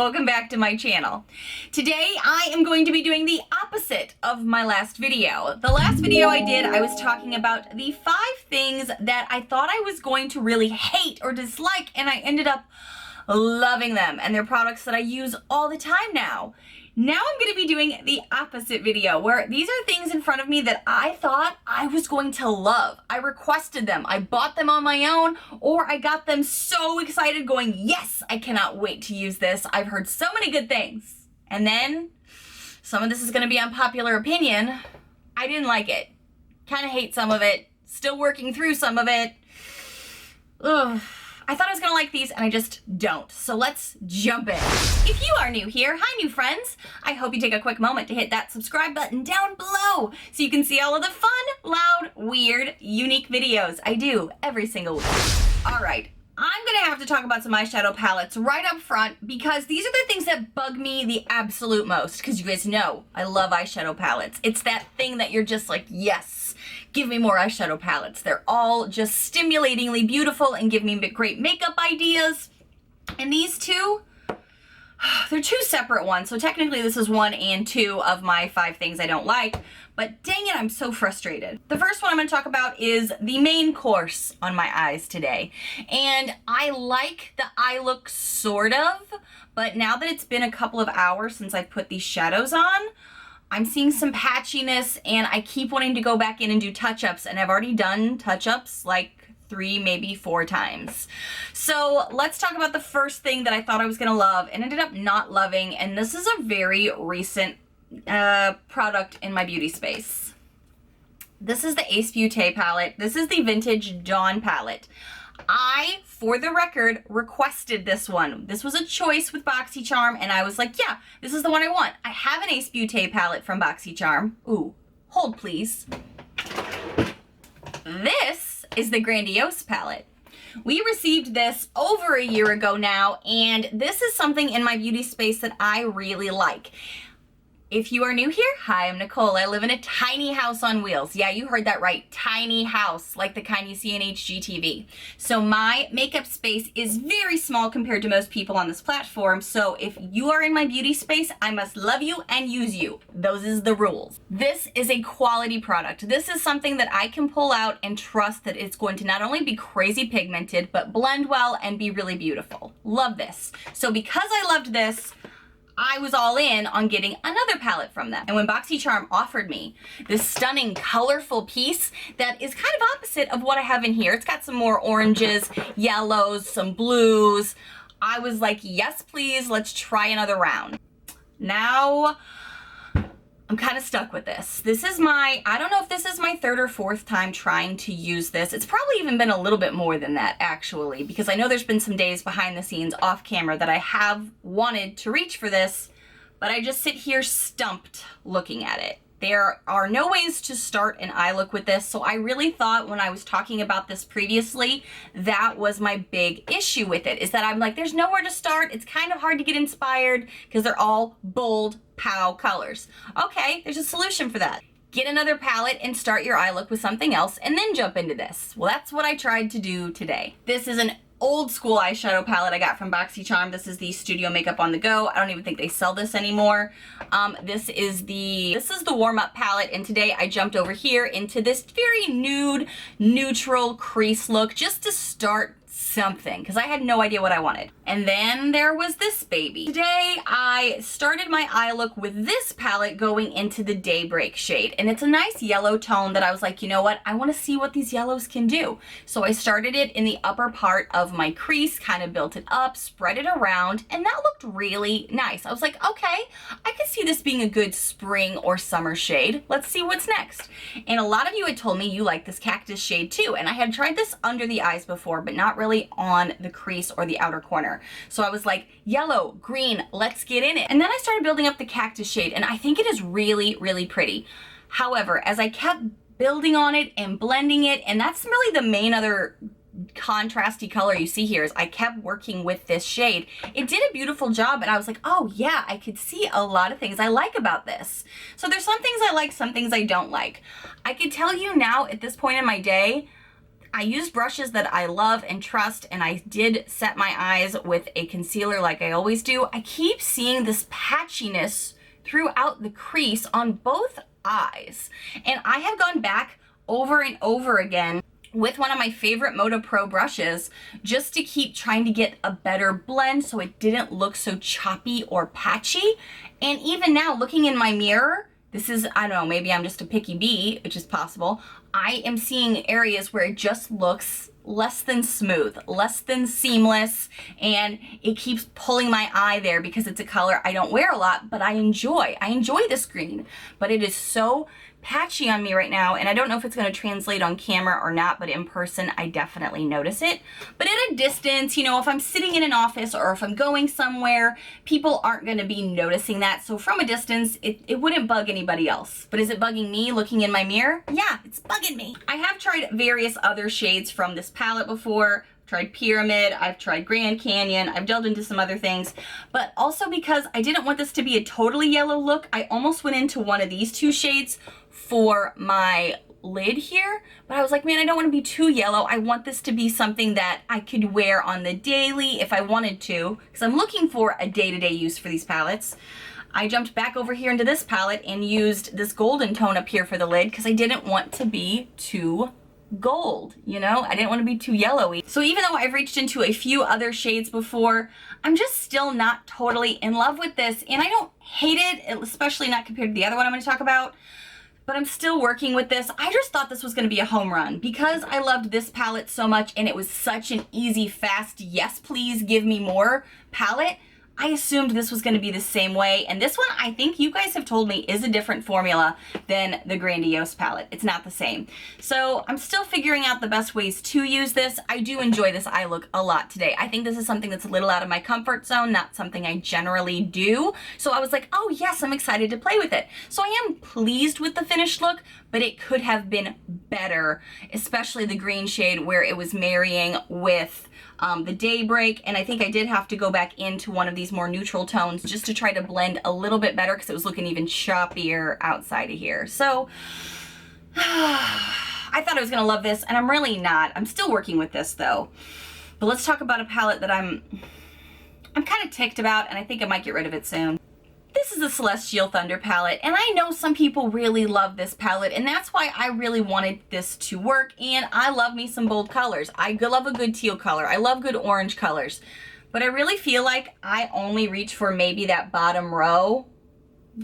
welcome back to my channel. Today I am going to be doing the opposite of my last video. The last video I did, I was talking about the 5 things that I thought I was going to really hate or dislike, and I ended up loving them, and they're products that I use all the time now. Now I'm going to be doing the opposite video where these are things in front of me that I thought I was going to love. I requested them, I bought them on my own, or I got them so excited going, yes, I cannot wait to use this. I've heard so many good things. And then some of this is going to be unpopular opinion. I didn't like it. Kind of hate some of it. Still working through some of it. Ugh. I thought I was gonna like these and I just don't. So let's jump in. If you are new here, hi new friends. I hope you take a quick moment to hit that subscribe button down below so you can see all of the fun, loud, weird, unique videos I do every single week. All right, I'm gonna have to talk about some eyeshadow palettes right up front because these are the things that bug me the absolute most, because you guys know I love eyeshadow palettes. It's that thing that you're just like, yes, give me more eyeshadow palettes. They're all just stimulatingly beautiful and give me great makeup ideas. And these two, they're 2 separate ones. So technically this is 1 and 2 of my 5 things I don't like, but dang it, I'm so frustrated. The first one I'm gonna talk about is the main course on my eyes today. And I like the eye look sort of, but now that it's been a couple of hours since I put these shadows on, I'm seeing some patchiness and I keep wanting to go back in and do touch-ups, and I've already done touch-ups like 3, maybe 4 times. So let's talk about the first thing that I thought I was gonna love and ended up not loving, and this is a very recent product in my beauty space. This is the Ace Beauté palette. This is the Vintage Dawn palette. I, for the record, requested this one. This was a choice with BoxyCharm, and I was like, yeah, this is the one I want. I have an Ace Beauté palette from BoxyCharm. Ooh, hold please. This is the Grandiose palette. We received this over a year ago now, and this is something in my beauty space that I really like. If you are new here, hi, I'm Nicole. I live in a tiny house on wheels. Yeah, you heard that right. Tiny house, like the kind you see in HGTV. So my makeup space is very small compared to most people on this platform. So if you are in my beauty space, I must love you and use you. Those is the rules. This is a quality product. This is something that I can pull out and trust that it's going to not only be crazy pigmented, but blend well and be really beautiful. Love this. So because I loved this, I was all in on getting another palette from them. And when BoxyCharm offered me this stunning, colorful piece that is kind of opposite of what I have in here, it's got some more oranges, yellows, some blues, I was like, yes, please, let's try another round. Now, I'm kind of stuck with this. This is I don't know if this is my 3rd or 4th time trying to use this. It's probably even been a little bit more than that, actually, because I know there's been some days behind the scenes off camera that I have wanted to reach for this, but I just sit here stumped looking at it. There are no ways to start an eye look with this, so I really thought when I was talking about this previously, that was my big issue with it, is that I'm like, there's nowhere to start. It's kind of hard to get inspired because they're all bold, pow colors. Okay, there's a solution for that. Get another palette and start your eye look with something else and then jump into this. Well, that's what I tried to do today. This is an old school eyeshadow palette I got from BoxyCharm. This is the Studio Makeup on the Go. I don't even think they sell this anymore. This is the warm-up palette, and today I jumped over here into this very nude, neutral crease look just to start something, because I had no idea what I wanted. And then there was this baby. Today I started my eye look with this palette going into the Daybreak shade, and it's a nice yellow tone that I was like, you know what, I want to see what these yellows can do. So I started it in the upper part of my crease, kind of built it up, spread it around, and that looked really nice. I was like, okay, I could see this being a good spring or summer shade. Let's see what's next. And a lot of you had told me you like this cactus shade too, and I had tried this under the eyes before, but not really on the crease or the outer corner. So I was like, yellow, green, let's get in it. And then I started building up the cactus shade, and I think it is really, really pretty. However, as I kept building on it and blending it, and that's really the main other contrasty color you see here, is I kept working with this shade. It did a beautiful job, and I was like, oh yeah, I could see a lot of things I like about this. So there's some things I like, some things I don't like. I could tell you now at this point in my day, I used brushes that I love and trust, and I did set my eyes with a concealer like I always do. I keep seeing this patchiness throughout the crease on both eyes. And I have gone back over and over again with one of my favorite Moda Pro brushes just to keep trying to get a better blend so it didn't look so choppy or patchy. And even now, looking in my mirror, this is, I don't know, maybe I'm just a picky bee, which is possible. I am seeing areas where it just looks less than smooth, less than seamless, and it keeps pulling my eye there because it's a color I don't wear a lot, but I enjoy. I enjoy this green, but it is so patchy on me right now, and I don't know if it's going to translate on camera or not, but in person I definitely notice it. But at a distance, you know, if I'm sitting in an office or if I'm going somewhere, people aren't going to be noticing that. So from a distance, it wouldn't bug anybody else. But is it bugging me looking in my mirror? Yeah, it's bugging me. I have tried various other shades from this palette before. Tried Pyramid, I've tried Grand Canyon, I've delved into some other things, but also because I didn't want this to be a totally yellow look, I almost went into one of these two shades for my lid here, but I was like, man, I don't want to be too yellow. I want this to be something that I could wear on the daily if I wanted to, because I'm looking for a day-to-day use for these palettes. I jumped back over here into this palette and used this golden tone up here for the lid because I didn't want to be too gold, you know? I didn't want to be too yellowy. So even though I've reached into a few other shades before, I'm just still not totally in love with this, and I don't hate it, especially not compared to the other one I'm going to talk about, but I'm still working with this. I just thought this was going to be a home run because I loved this palette so much and it was such an easy, fast, yes please give me more palette. I assumed this was going to be the same way, and this one I think you guys have told me is a different formula than the Grandiose palette. It's not the same. So I'm still figuring out the best ways to use this. I do enjoy this eye look a lot today. I think this is something that's a little out of my comfort zone, not something I generally do. So I was like, oh yes, I'm excited to play with it. So I am pleased with the finished look, but it could have been better, especially the green shade where it was marrying with the Daybreak, and I think I did have to go back into one of these more neutral tones just to try to blend a little bit better because it was looking even choppier outside of here. So I thought I was gonna love this, and I'm really not. I'm still working with this though. But let's talk about a palette that I'm kind of ticked about, and I think I might get rid of it soon. This is a Celestial Thunder palette, and I know some people really love this palette, and that's why I really wanted this to work, and I love me some bold colors. I love a good teal color. I love good orange colors, but I really feel like I only reach for maybe that bottom row,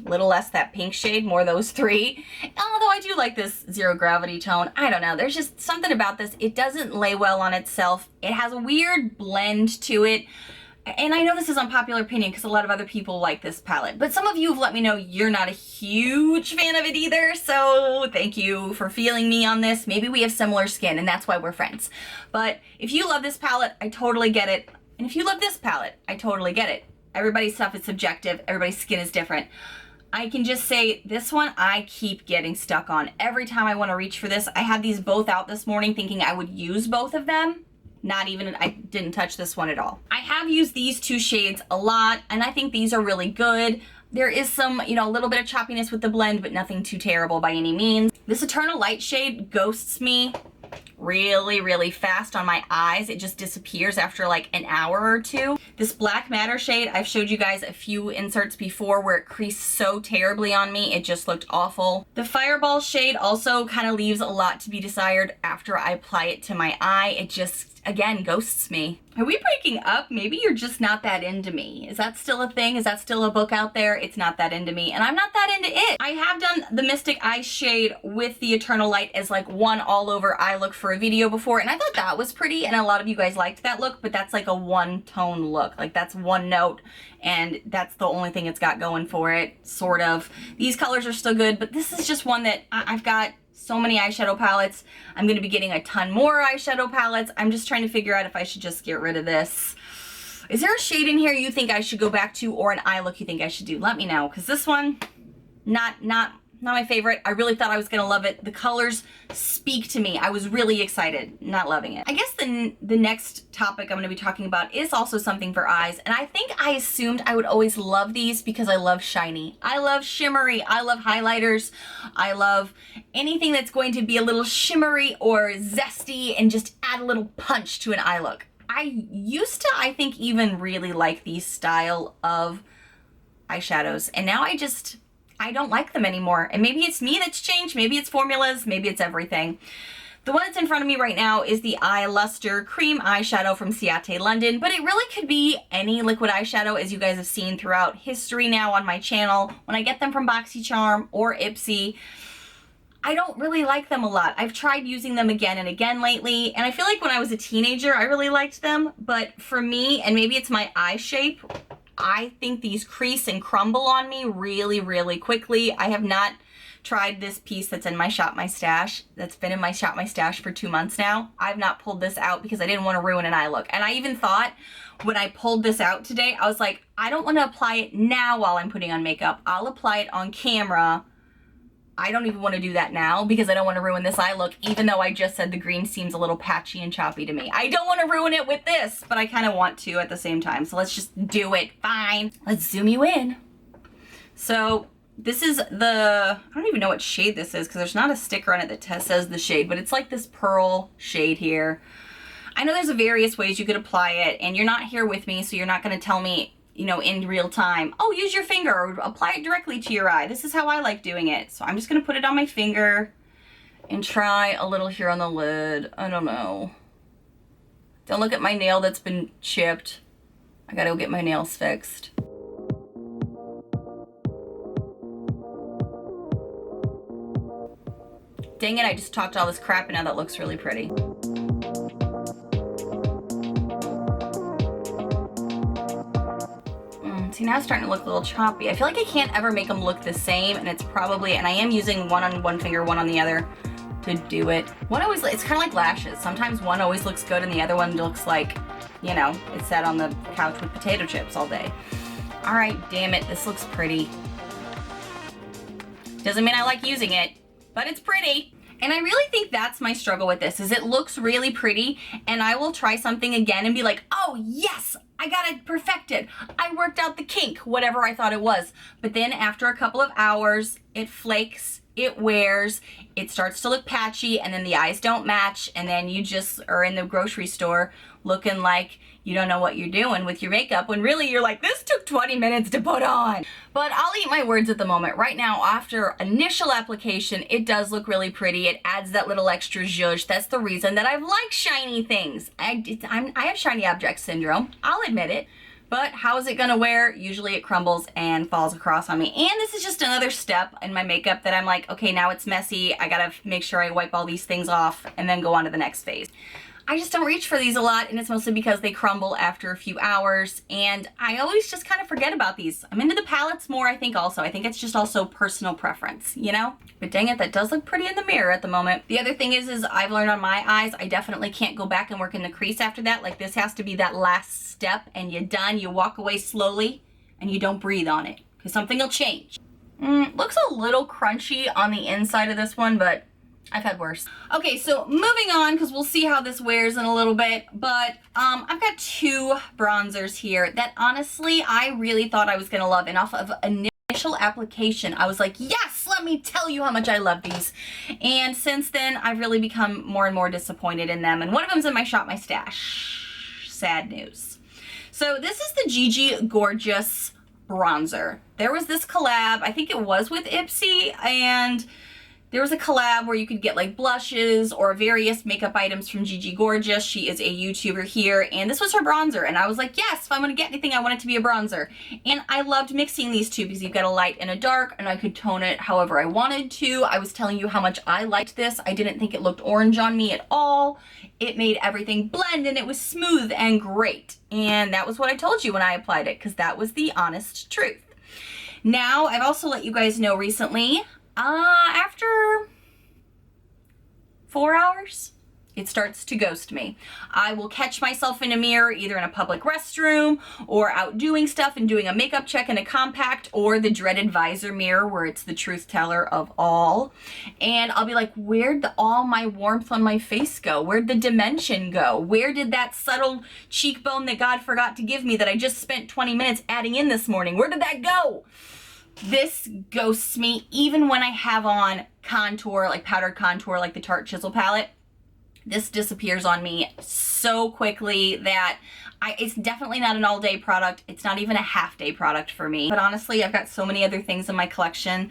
a little less that pink shade, more those three. Although I do like this Zero Gravity tone. I don't know, there's just something about this. It doesn't lay well on itself. It has a weird blend to it. And I know this is unpopular opinion because a lot of other people like this palette, but some of you have let me know you're not a huge fan of it either, so thank you for feeling me on this. Maybe we have similar skin and that's why we're friends. But if you love this palette, I totally get it. And if you love this palette, I totally get it. Everybody's stuff is subjective, everybody's skin is different. I can just say this one I keep getting stuck on. Every time I want to reach for this, I had these both out this morning thinking I would use both of them. Not even, I didn't touch this one at all. I have used these two shades a lot, and I think these are really good. There is some, you know, a little bit of choppiness with the blend, but nothing too terrible by any means. This Eternal Light shade ghosts me really, really fast on my eyes. It just disappears after like an hour or two. This Black Matter shade, I've showed you guys a few inserts before where it creased so terribly on me. It just looked awful. The Fireball shade also kind of leaves a lot to be desired after I apply it to my eye. It just, again, ghosts me. Are we breaking up? Maybe you're just not that into me. Is that still a thing? Is that still a book out there? It's not that into me, and I'm not that into it. I have done the Mystic Ice shade with the Eternal Light as like one all over eye look for a video before, and I thought that was pretty, and a lot of you guys liked that look, but that's like a one tone look. Like that's one note, and that's the only thing it's got going for it, sort of. These colors are still good, but this is just one that I've got so many eyeshadow palettes. I'm going to be getting a ton more eyeshadow palettes. I'm just trying to figure out if I should just get rid of this. Is there a shade in here you think I should go back to, or an eye look you think I should do? Let me know, because this one, not not my favorite. I really thought I was gonna love it. The colors speak to me. I was really excited, not loving it. I guess the next topic I'm gonna be talking about is also something for eyes, and I think I assumed I would always love these because I love shiny. I love shimmery. I love highlighters. I love anything that's going to be a little shimmery or zesty and just add a little punch to an eye look. I used to, I think, even really like these style of eyeshadows, and now I don't like them anymore. And maybe it's me that's changed, maybe it's formulas, maybe it's everything. The one that's in front of me right now is the Eye Luster Cream Eyeshadow from Ciate London, but it really could be any liquid eyeshadow, as you guys have seen throughout history now on my channel. When I get them from BoxyCharm or Ipsy, I don't really like them a lot. I've tried using them again and again lately, and I feel like when I was a teenager, I really liked them, but for me, and maybe it's my eye shape, I think these crease and crumble on me really, really quickly. I have not tried this piece that's in my Shop My Stash. That's been in my Shop My Stash for 2 months now. I've not pulled this out because I didn't want to ruin an eye look. And I even thought when I pulled this out today, I was like, I don't want to apply it now while I'm putting on makeup. I'll apply it on camera. I don't even want to do that now because I don't want to ruin this eye look, even though I just said the green seems a little patchy and choppy to me. I don't want to ruin it with this, but I kind of want to at the same time. So let's just do it. Fine. Let's zoom you in. So this is I don't even know what shade this is because there's not a sticker on it that says the shade, but it's like this pearl shade here. I know there's various ways you could apply it, and you're not here with me, so you're not going to tell me, you know, in real time, oh, use your finger or apply it directly to your eye. This is how I like doing it. So I'm just gonna put it on my finger and try a little here on the lid. I don't know. Don't look at my nail that's been chipped. I gotta go get my nails fixed. Dang it, I just talked all this crap and now that looks really pretty. See, now it's starting to look a little choppy. I feel like I can't ever make them look the same, and it's probably, and I am using one on one finger, one on the other to do it. One always, it's kind of like lashes. Sometimes one always looks good and the other one looks like, you know, it sat on the couch with potato chips all day. All right, damn it, this looks pretty. Doesn't mean I like using it, but it's pretty. And I really think that's my struggle with this, is it looks really pretty, and I will try something again and be like, oh yes, I got it perfected. I worked out the kink, whatever I thought it was. But then after a couple of hours, it flakes, it wears, it starts to look patchy, and then the eyes don't match, and then you just are in the grocery store looking like you don't know what you're doing with your makeup, when really you're like, this took 20 minutes to put on. But I'll eat my words at the moment. Right now, after initial application, it does look really pretty. It adds that little extra zhuzh. That's the reason that I like shiny things. I have shiny object syndrome. I'll admit it. But how is it gonna wear? Usually it crumbles and falls across on me. And this is just another step in my makeup that I'm like, okay, now it's messy. I gotta make sure I wipe all these things off and then go on to the next phase. I just don't reach for these a lot, and it's mostly because they crumble after a few hours, and I always just kind of forget about these. I'm into the palettes more, I think also. I think it's just also personal preference, you know? But dang it, that does look pretty in the mirror at the moment. The other thing is I've learned on my eyes, I definitely can't go back and work in the crease after that. Like, this has to be that last step, and you're done. You walk away slowly, and you don't breathe on it, because something will change. Looks a little crunchy on the inside of this one, but I've had worse. Okay, so moving on, because we'll see how this wears in a little bit, but I've got two bronzers here that honestly I really thought I was gonna love, and off of initial application I was like, yes, let me tell you how much I love these. And since then I've really become more and more disappointed in them, and one of them's in my Shop My Stash. Sad news. So this is the Gigi Gorgeous bronzer. There was this collab, I think it was with Ipsy, and there was a collab where you could get like blushes or various makeup items from Gigi Gorgeous. She is a YouTuber here, and this was her bronzer. And I was like, yes, if I'm gonna get anything, I want it to be a bronzer. And I loved mixing these two because you've got a light and a dark, and I could tone it however I wanted to. I was telling you how much I liked this. I didn't think it looked orange on me at all. It made everything blend, and it was smooth and great. And that was what I told you when I applied it, because that was the honest truth. Now, I've also let you guys know recently, after 4 hours, it starts to ghost me. I will catch myself in a mirror either in a public restroom or out doing stuff and doing a makeup check in a compact, or the dreaded visor mirror where it's the truth teller of all. And I'll be like, where'd all my warmth on my face go? Where'd the dimension go? Where did that subtle cheekbone that God forgot to give me that I just spent 20 minutes adding in this morning? Where did that go? This ghosts me even when I have on contour, like powdered contour, like the Tarte Chisel palette. This disappears on me so quickly that it's definitely not an all-day product. It's not even a half-day product for me. But honestly, I've got so many other things in my collection.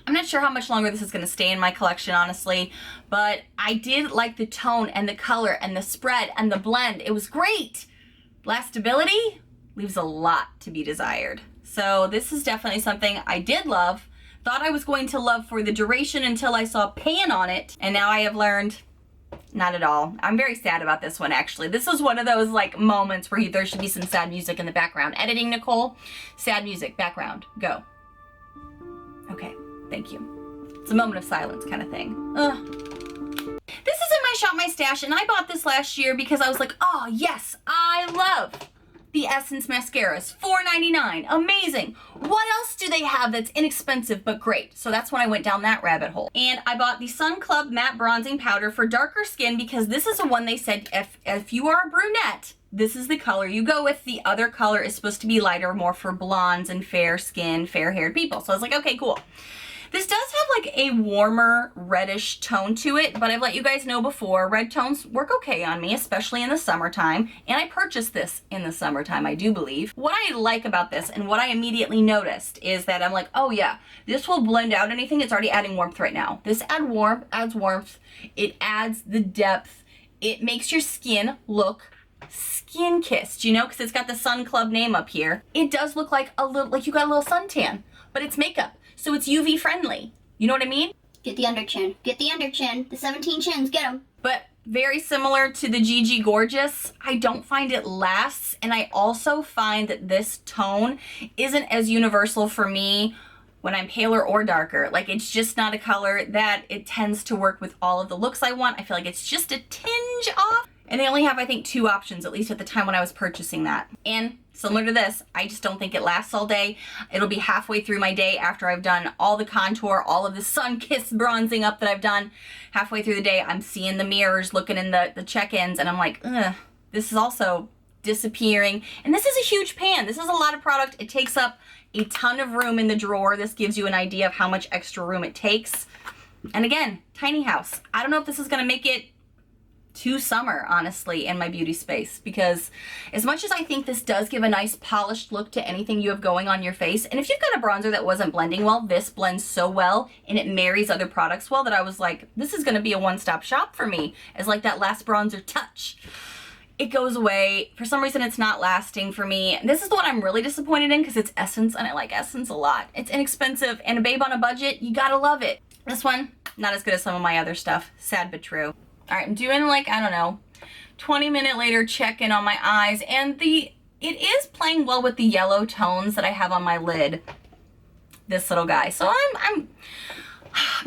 I'm not sure how much longer this is going to stay in my collection, honestly, but I did like the tone and the color and the spread and the blend. It was great. Lastability leaves a lot to be desired. So this is definitely something I did love. Thought I was going to love for the duration until I saw pan on it, and now I have learned not at all. I'm very sad about this one, actually. This is one of those like moments where there should be some sad music in the background. Editing, Nichole, sad music, background, go. Okay, thank you. It's a moment of silence kind of thing. Ugh. This is in my Shop My Stash, and I bought this last year because I was like, oh yes, I love the Essence mascaras, $4.99, amazing. What else do they have that's inexpensive but great? So that's when I went down that rabbit hole. And I bought the Sun Club Matte Bronzing Powder for darker skin because this is the one they said if you are a brunette, this is the color you go with. The other color is supposed to be lighter, more for blondes and fair skin, fair haired people. So I was like, okay, cool. This does have like a warmer reddish tone to it, but I've let you guys know before, red tones work okay on me, especially in the summertime, and I purchased this in the summertime, I do believe. What I like about this and what I immediately noticed is that I'm like, oh yeah, this will blend out anything. It's already adding warmth right now. This adds warmth, it adds the depth, it makes your skin look skin-kissed, you know, because it's got the Sun Club name up here. It does look like a little, like you got a little suntan, but it's makeup. So it's UV friendly. You know what I mean? Get the under chin. Get the under chin. The 17 chins, get them. But very similar to the Gigi Gorgeous, I don't find it lasts. And I also find that this tone isn't as universal for me when I'm paler or darker. Like, it's just not a color that it tends to work with all of the looks I want. I feel like it's just a tinge off. And they only have, I think, 2 options, at least at the time when I was purchasing that. And similar to this, I just don't think it lasts all day. It'll be halfway through my day after I've done all the contour, all of the sun-kissed bronzing up that I've done. Halfway through the day, I'm seeing the mirrors, looking in the check-ins, and I'm like, ugh, this is also disappearing. And this is a huge pan. This is a lot of product. It takes up a ton of room in the drawer. This gives you an idea of how much extra room it takes. And again, tiny house. I don't know if this is going to make it to summer, honestly, in my beauty space, because as much as I think this does give a nice polished look to anything you have going on your face, and if you've got a bronzer that wasn't blending well, this blends so well and it marries other products well that I was like, this is going to be a one-stop shop for me as like that last bronzer touch. It goes away. For some reason, it's not lasting for me. This is the one I'm really disappointed in because it's Essence, and I like Essence a lot. It's inexpensive, and a babe on a budget, you gotta love it. This one, not as good as some of my other stuff. Sad but true. All right, I'm doing like, I don't know, 20-minute later check-in on my eyes, and it is playing well with the yellow tones that I have on my lid, this little guy. So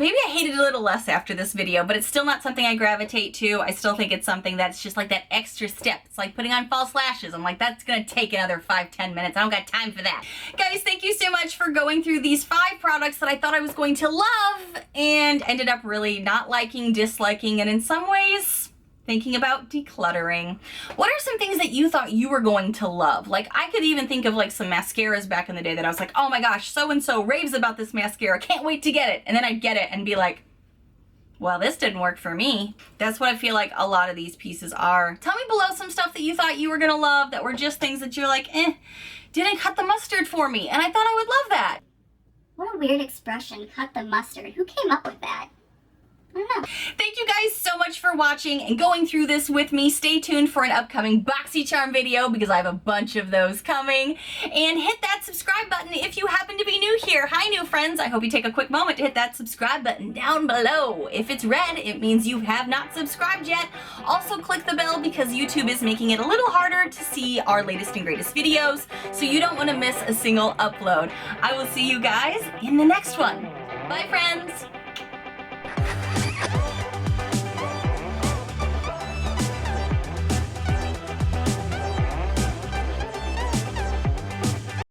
maybe I hate it a little less after this video, but it's still not something I gravitate to. I still think it's something that's just like that extra step. It's like putting on false lashes. I'm like, that's gonna take another 5-10 minutes. I don't got time for that. Guys, thank you so much for going through these 5 products that I thought I was going to love and ended up really not liking, disliking, and in some ways, thinking about decluttering. What are some things that you thought you were going to love? Like, I could even think of like some mascaras back in the day that I was like, oh my gosh, so-and-so raves about this mascara, can't wait to get it. And then I'd get it and be like, well, this didn't work for me. That's what I feel like a lot of these pieces are. Tell me below some stuff that you thought you were gonna love that were just things that you're like, didn't cut the mustard for me. And I thought I would love that. What a weird expression, cut the mustard. Who came up with that? I don't know. Thank you guys so much for watching and going through this with me. Stay tuned for an upcoming BoxyCharm video because I have a bunch of those coming. And hit that subscribe button if you happen to be new here. Hi, new friends. I hope you take a quick moment to hit that subscribe button down below. If it's red, it means you have not subscribed yet. Also, click the bell because YouTube is making it a little harder to see our latest and greatest videos, so you don't want to miss a single upload. I will see you guys in the next one. Bye, friends.